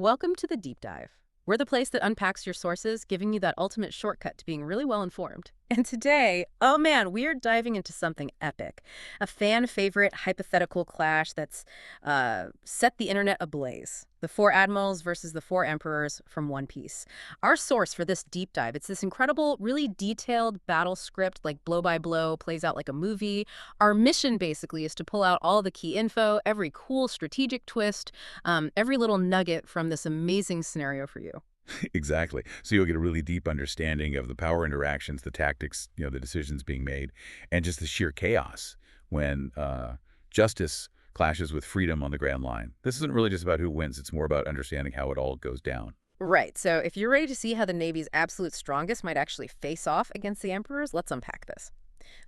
Welcome to the Deep Dive. We're the place that unpacks your sources, giving you that ultimate shortcut to being really well informed. And today, oh man, we're diving into something epic. A fan favorite hypothetical clash that's set the internet ablaze. The four admirals versus the four emperors from One Piece. Our source for this deep dive, it's this incredible, really detailed battle script, like blow by blow, plays out like a movie. Our mission basically is to pull out all the key info, every cool strategic twist, every little nugget from this amazing scenario for you. Exactly. So you'll get a really deep understanding of the power interactions, the tactics, the decisions being made, and just the sheer chaos when justice clashes with freedom on the Grand Line. This isn't really just about who wins. It's more about understanding how it all goes down. Right, so if you're ready to see how the Navy's absolute strongest might actually face off against the Emperors, let's unpack this.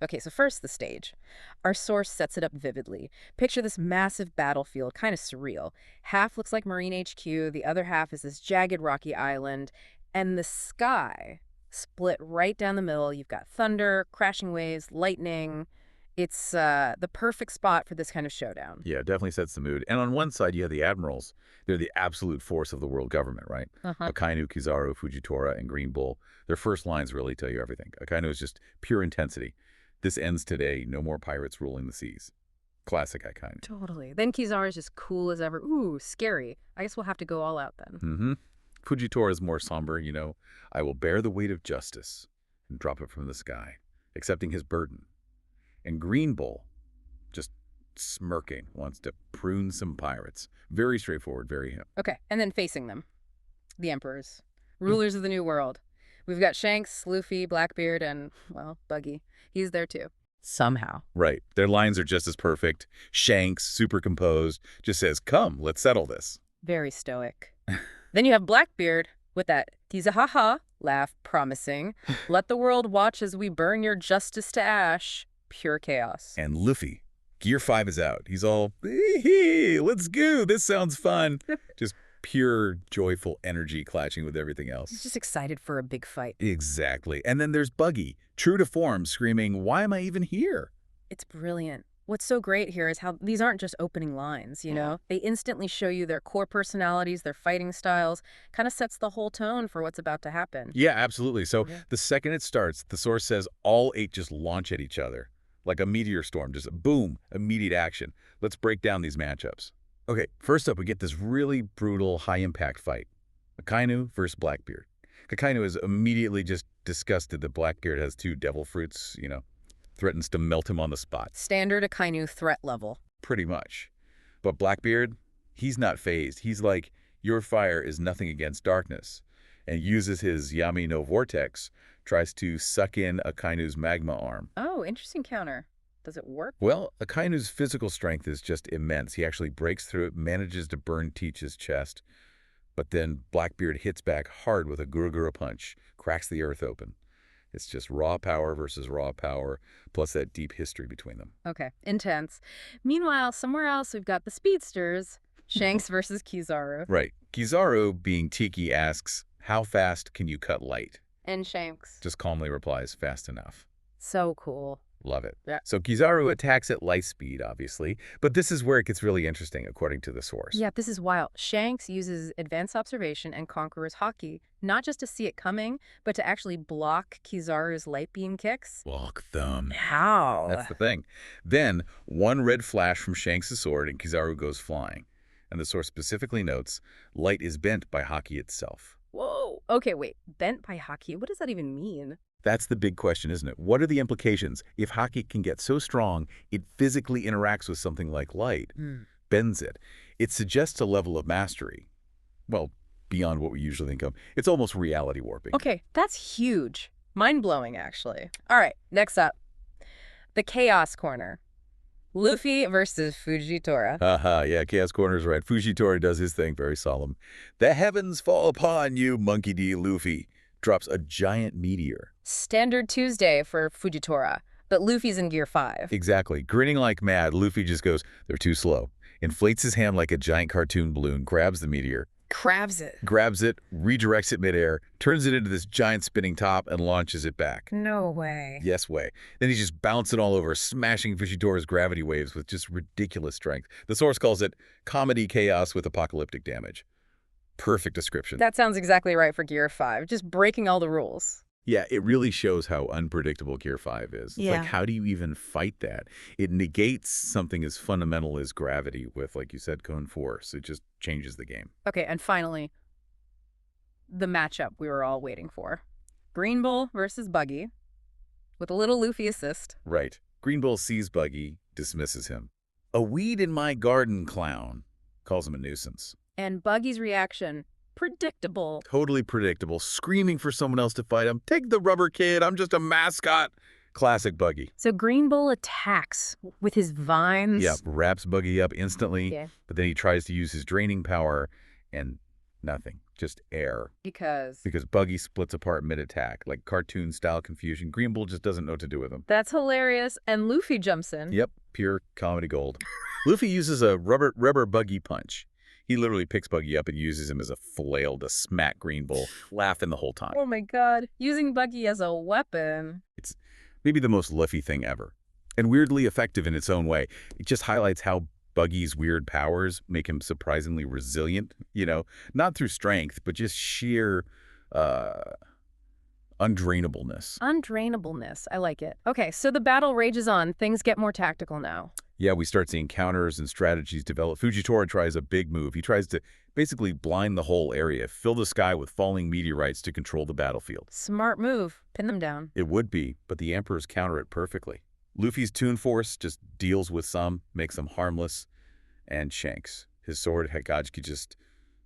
Okay, so first, the stage. Our source sets it up vividly. Picture this massive battlefield, kind of surreal. Half looks like Marine HQ, the other half is this jagged rocky island, and the sky split right down the middle. You've got thunder, crashing waves, lightning. It's the perfect spot for this kind of showdown. Yeah, it definitely sets the mood. And on one side, you have the admirals. They're the absolute force of the world government, right? Akainu, Kizaru, Fujitora, and Green Bull. Their first lines really tell you everything. Akainu is just pure intensity. This ends today. No more pirates ruling the seas. Classic Akainu. Totally. Then Kizaru is just cool as ever. Ooh, scary. I guess we'll have to go all out then. Fujitora is more somber, I will bear the weight of justice and drop it from the sky, accepting his burden. And Green Bull, just smirking, wants to prune some pirates. Very straightforward, very him. Okay, and then facing them, the emperors, rulers of the new world. We've got Shanks, Luffy, Blackbeard, and, well, Buggy. He's there too. Somehow. Right. Their lines are just as perfect. Shanks, super composed, just says, come, let's settle this. Very stoic. Then you have Blackbeard with that tiza-ha-ha laugh, promising, let the world watch as we burn your justice to ash. Pure chaos. And Luffy, Gear 5 is out. He's all, hee, let's go. This sounds fun. Just pure, joyful energy clashing with everything else. He's just excited for a big fight. Exactly. And then there's Buggy, true to form, screaming, why am I even here? It's brilliant. What's so great here is how these aren't just opening lines, They instantly show you their core personalities, their fighting styles, kind of sets the whole tone for what's about to happen. Yeah, absolutely. So the second it starts, the source says all 8 just launch at each other. Like a meteor storm, just boom, immediate action. Let's break down these matchups. Okay, first up, we get this really brutal, high-impact fight. Akainu versus Blackbeard. Akainu is immediately just disgusted that Blackbeard has 2 devil fruits, threatens to melt him on the spot. Standard Akainu threat level. Pretty much. But Blackbeard, he's not fazed. He's like, your fire is nothing against darkness, and uses his Yami no Vortex, tries to suck in Akainu's magma arm. Oh, interesting counter. Does it work? Well, Akainu's physical strength is just immense. He actually breaks through it, manages to burn Teach's chest, but then Blackbeard hits back hard with a Gurugura punch, cracks the earth open. It's just raw power versus raw power, plus that deep history between them. Okay, intense. Meanwhile, somewhere else we've got the speedsters, Shanks versus Kizaru. Right. Kizaru, being Tiki, asks, how fast can you cut light? And Shanks just calmly replies, fast enough. So cool. Love it. Yeah. So Kizaru attacks at light speed, obviously, but this is where it gets really interesting, according to the source. Yeah, this is wild. Shanks uses advanced observation and Conqueror's Haki, not just to see it coming, but to actually block Kizaru's light beam kicks. Block them. How? That's the thing. Then, one red flash from Shanks' sword and Kizaru goes flying. And the source specifically notes, light is bent by Haki itself. Whoa. Okay, wait. Bent by Haki? What does that even mean? That's the big question, isn't it? What are the implications if Haki can get so strong it physically interacts with something like light, bends it? It suggests a level of mastery. Well, beyond what we usually think of. It's almost reality warping. Okay, that's huge. Mind-blowing, actually. All right, next up. The Chaos Corner. Luffy versus Fujitora. Yeah, Chaos Corner's right. Fujitora does his thing, very solemn. The heavens fall upon you, Monkey D. Luffy. Drops a giant meteor. Standard Tuesday for Fujitora, but Luffy's in Gear 5. Exactly. Grinning like mad, Luffy just goes, they're too slow. Inflates his hand like a giant cartoon balloon, grabs the meteor. Grabs it, redirects it midair, turns it into this giant spinning top, and launches it back. No way. Yes way. Then he's just bouncing all over, smashing Fushitora's gravity waves with just ridiculous strength. The source calls it comedy chaos with apocalyptic damage. Perfect description. That sounds exactly right for Gear 5, just breaking all the rules. Yeah, it really shows how unpredictable Gear 5 is. It's like, Yeah. how do you even fight that? It negates something as fundamental as gravity with, like you said, cone force. It just changes the game. Okay, and finally, the matchup we were all waiting for. Green Bull versus Buggy, with a little Luffy assist. Right. Green Bull sees Buggy, dismisses him. A weed in my garden clown, calls him a nuisance. And Buggy's reaction, predictable. Totally predictable, screaming for someone else to fight him. Take the rubber kid, I'm just a mascot. Classic Buggy. So Green Bull attacks with his vines. Yep, wraps Buggy up instantly, Yeah. but then he tries to use his draining power, and nothing, just air. Because Buggy splits apart mid-attack, like cartoon-style confusion. Green Bull just doesn't know what to do with him. that's hilarious. And Luffy jumps in. Yep, pure comedy gold. Luffy uses a rubber Buggy punch. He literally picks Buggy up and uses him as a flail to smack Green Bull, laughing the whole time. Oh my god. Using Buggy as a weapon. It's maybe the most Luffy thing ever, and weirdly effective in its own way. It just highlights how Buggy's weird powers make him surprisingly resilient, not through strength, but just sheer undrainableness. Undrainableness. I like it. Okay, so the battle rages on. Things get more tactical now. Yeah, we start seeing counters and strategies develop. Fujitora tries a big move. He tries to basically blind the whole area, fill the sky with falling meteorites to control the battlefield. Smart move. Pin them down. It would be, but the Emperors counter it perfectly. Luffy's Toon Force just deals with some, makes them harmless, and Shanks. His sword, Hekage, just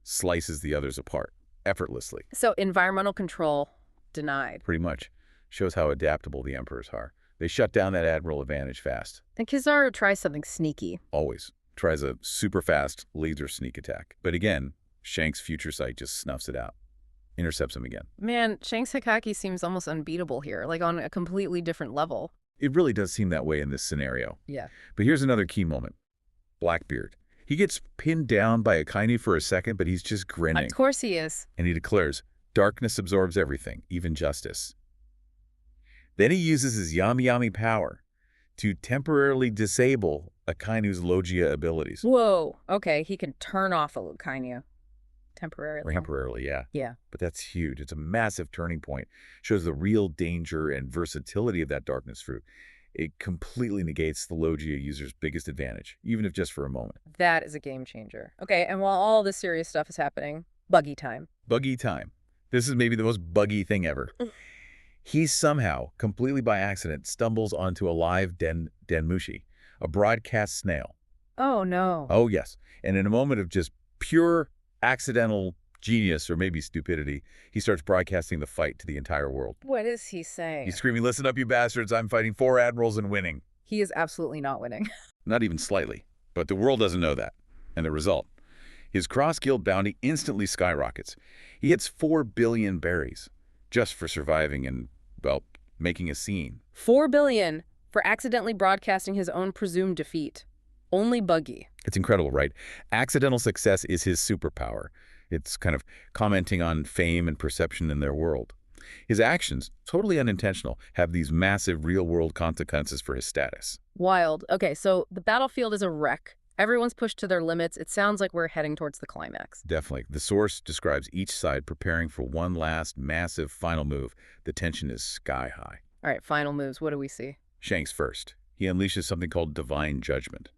slices the others apart, effortlessly. So environmental control denied. Pretty much. Shows how adaptable the Emperors are. They shut down that Admiral advantage fast. And Kizaru tries something sneaky. Always. Tries a super fast laser sneak attack. But again, Shanks' future sight just snuffs it out. Intercepts him again. Man, Shanks Hikaki seems almost unbeatable here, like on a completely different level. It really does seem that way in this scenario. Yeah. But here's another key moment. Blackbeard. He gets pinned down by Akainu for a second, but he's just grinning. Of course he is. And he declares, darkness absorbs everything, even justice. Then he uses his Yami Yami power to temporarily disable Akainu's Logia abilities. Whoa. Okay, he can turn off a Lucainu. Temporarily. Temporarily, yeah. Yeah. But that's huge. It's a massive turning point. Shows the real danger and versatility of that darkness fruit. It completely negates the Logia user's biggest advantage, even if just for a moment. That is a game changer. Okay, and while all this serious stuff is happening, Buggy time. Buggy time. This is maybe the most buggy thing ever. He somehow, completely by accident, stumbles onto a live Denmushi, a broadcast snail. Oh, no. Oh, yes. And in a moment of just pure accidental genius or maybe stupidity, he starts broadcasting the fight to the entire world. What is he saying? He's screaming, listen up, you bastards. I'm fighting 4 admirals and winning. He is absolutely not winning. Not even slightly. But the world doesn't know that. And the result, his cross-guild bounty instantly skyrockets. He hits 4 billion berries just for surviving and, well, making a scene. 4 billion for accidentally broadcasting his own presumed defeat. Only Buggy. It's incredible, right? Accidental success is his superpower. It's kind of commenting on fame and perception in their world. His actions, totally unintentional, have these massive real-world consequences for his status. Wild. Okay, so the battlefield is a wreck. Everyone's pushed to their limits. It sounds like we're heading towards the climax. Definitely. The source describes each side preparing for one last massive final move. The tension is sky high. All right, final moves. What do we see? Shanks first. He unleashes something called Divine Judgment.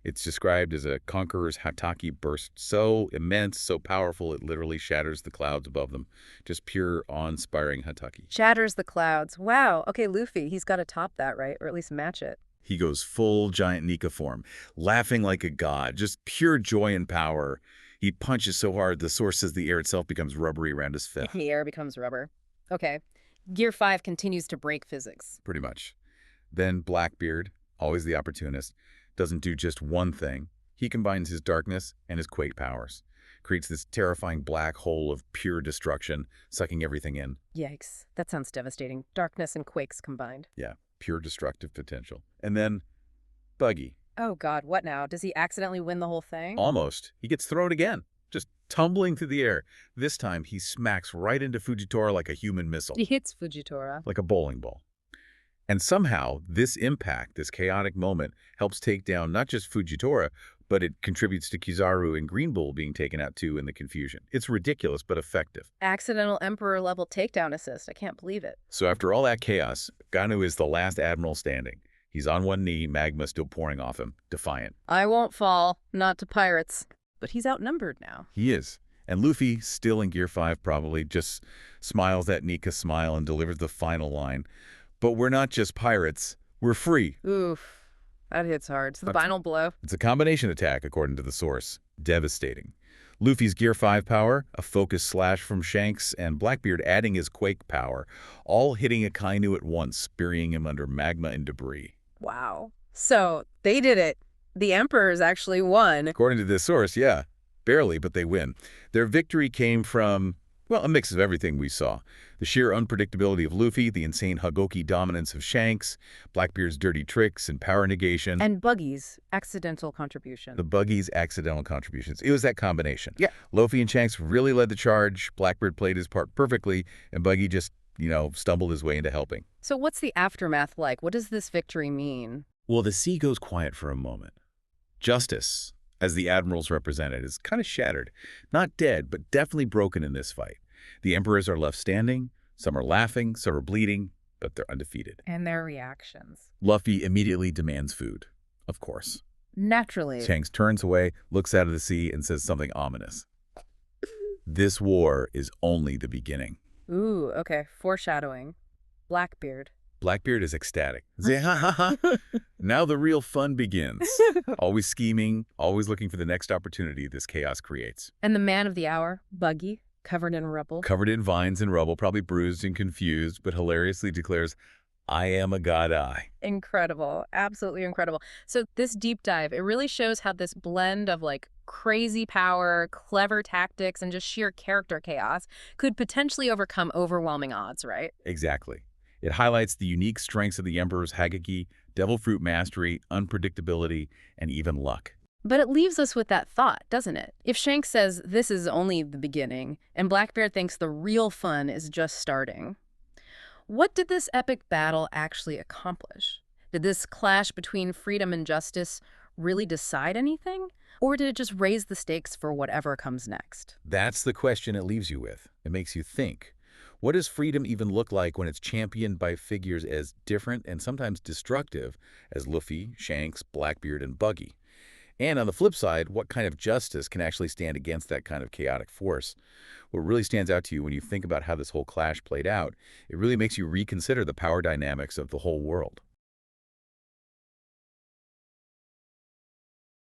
It's described as a conqueror's Hataki burst, so immense, so powerful, it literally shatters the clouds above them. Just pure, awe-inspiring Hataki. Shatters the clouds. Wow. Okay, Luffy, he's got to top that, right? Or at least match it. He goes full giant Nika form, laughing like a god, just pure joy and power. He punches so hard, the source says the air itself becomes rubbery around his fist. The air becomes rubber. Okay. Gear 5 continues to break physics. Pretty much. Then Blackbeard, always the opportunist, doesn't do just one thing. He combines his darkness and his quake powers, creates this terrifying black hole of pure destruction, sucking everything in. Yikes. That sounds devastating. Darkness and quakes combined. Yeah, pure destructive potential. And then Buggy. Oh god, what now? Does he accidentally win the whole thing? Almost. He gets thrown again, just tumbling through the air. This time he smacks right into Fujitora like a human missile. He hits Fujitora. Like a bowling ball. And somehow, this impact, this chaotic moment, helps take down not just Fujitora, but it contributes to Kizaru and Green Bull being taken out too in the confusion. It's ridiculous, but effective. Accidental Emperor-level takedown assist. I can't believe it. So after all that chaos, Ganu is the last Admiral standing. He's on one knee, magma still pouring off him, defiant. I won't fall, not to pirates. But he's outnumbered now. He is. And Luffy, still in Gear 5 probably, just smiles that Nika smile and delivers the final line. But we're not just pirates, we're free. Oof. That hits hard. So the final blow. It's a combination attack, according to the source. Devastating. Luffy's Gear 5 power, a focus slash from Shanks, and Blackbeard adding his Quake power, all hitting Akainu at once, burying him under magma and debris. Wow. So they did it. The Emperors actually won. According to this source, yeah. Barely, but they win. Their victory came from, well, a mix of everything we saw. The sheer unpredictability of Luffy, the insane Hagoki dominance of Shanks, Blackbeard's dirty tricks and power negation. And Buggy's accidental contribution. The Buggy's accidental contributions. It was that combination. Yeah. Luffy and Shanks really led the charge, Blackbeard played his part perfectly, and Buggy just, stumbled his way into helping. So what's the aftermath like? What does this victory mean? Well, the sea goes quiet for a moment. Justice, as the Admirals represented, is kind of shattered. Not dead, but definitely broken in this fight. The Emperors are left standing. Some are laughing, some are bleeding, but they're undefeated. And their reactions. Luffy immediately demands food, of course. Naturally. Shanks turns away, looks out of the sea, and says something ominous. This war is only the beginning. Ooh, okay. Foreshadowing. Blackbeard. Blackbeard is ecstatic. Now the real fun begins. Always scheming, always looking for the next opportunity this chaos creates. And the man of the hour, Buggy, covered in rubble. Covered in vines and rubble, probably bruised and confused, but hilariously declares, I am a god eye. Incredible. Absolutely incredible. So this deep dive, it really shows how this blend of crazy power, clever tactics, and just sheer character chaos could potentially overcome overwhelming odds, right? Exactly. It highlights the unique strengths of the Emperor's Hageki, Devil Fruit mastery, unpredictability, and even luck. But it leaves us with that thought, doesn't it? If Shanks says this is only the beginning, and Blackbeard thinks the real fun is just starting, what did this epic battle actually accomplish? Did this clash between freedom and justice really decide anything? Or did it just raise the stakes for whatever comes next? That's the question it leaves you with. It makes you think. What does freedom even look like when it's championed by figures as different and sometimes destructive as Luffy, Shanks, Blackbeard, and Buggy? And on the flip side, what kind of justice can actually stand against that kind of chaotic force? What really stands out to you when you think about how this whole clash played out, it really makes you reconsider the power dynamics of the whole world.